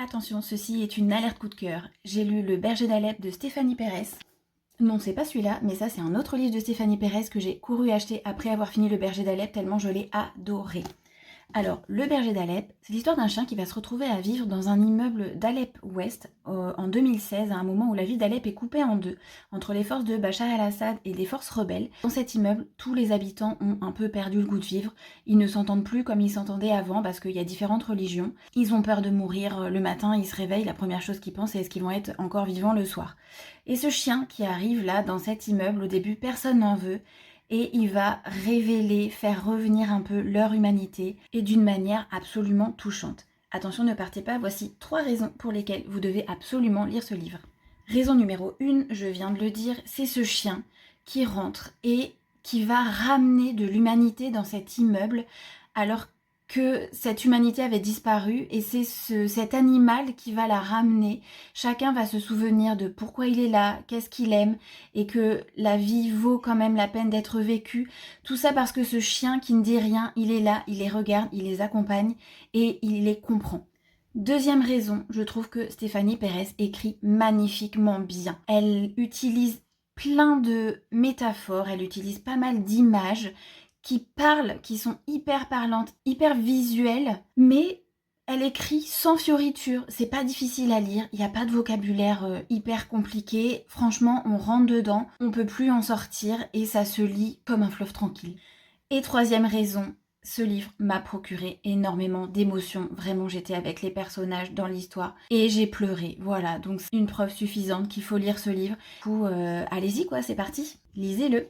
Attention, ceci est une alerte coup de cœur. J'ai lu Le Berger d'Alep de Stéphanie Pérez. Non, c'est pas celui-là, mais ça c'est un autre livre de Stéphanie Pérez que j'ai couru acheter après avoir fini Le Berger d'Alep tellement je l'ai adoré. Alors, le berger d'Alep, c'est l'histoire d'un chien qui va se retrouver à vivre dans un immeuble d'Alep-Ouest en 2016, à un moment où la ville d'Alep est coupée en deux, entre les forces de Bachar el-Assad et les forces rebelles. Dans cet immeuble, tous les habitants ont un peu perdu le goût de vivre. Ils ne s'entendent plus comme ils s'entendaient avant parce qu'il y a différentes religions. Ils ont peur de mourir le matin, ils se réveillent, la première chose qu'ils pensent c'est est-ce qu'ils vont être encore vivants le soir. Et ce chien qui arrive là, dans cet immeuble, au début, personne n'en veut. Et il va révéler, faire revenir un peu leur humanité et d'une manière absolument touchante. Attention, ne partez pas, voici 3 raisons pour lesquelles vous devez absolument lire ce livre. Raison numéro 1, je viens de le dire, c'est ce chien qui rentre et qui va ramener de l'humanité dans cet immeuble alors que cette humanité avait disparu et c'est cet animal qui va la ramener. Chacun va se souvenir de pourquoi il est là, qu'est-ce qu'il aime et que la vie vaut quand même la peine d'être vécue. Tout ça parce que ce chien qui ne dit rien, il est là, il les regarde, il les accompagne et il les comprend. Deuxième raison, je trouve que Stéphanie Pérez écrit magnifiquement bien. Elle utilise plein de métaphores, elle utilise pas mal d'images qui parlent, qui sont hyper parlantes, hyper visuelles, mais elle écrit sans fioriture, c'est pas difficile à lire, il n'y a pas de vocabulaire hyper compliqué, franchement on rentre dedans, on peut plus en sortir et ça se lit comme un fleuve tranquille. Et troisième raison, ce livre m'a procuré énormément d'émotions, vraiment j'étais avec les personnages dans l'histoire et j'ai pleuré, voilà, donc c'est une preuve suffisante qu'il faut lire ce livre. Du coup, allez-y quoi, c'est parti, lisez-le.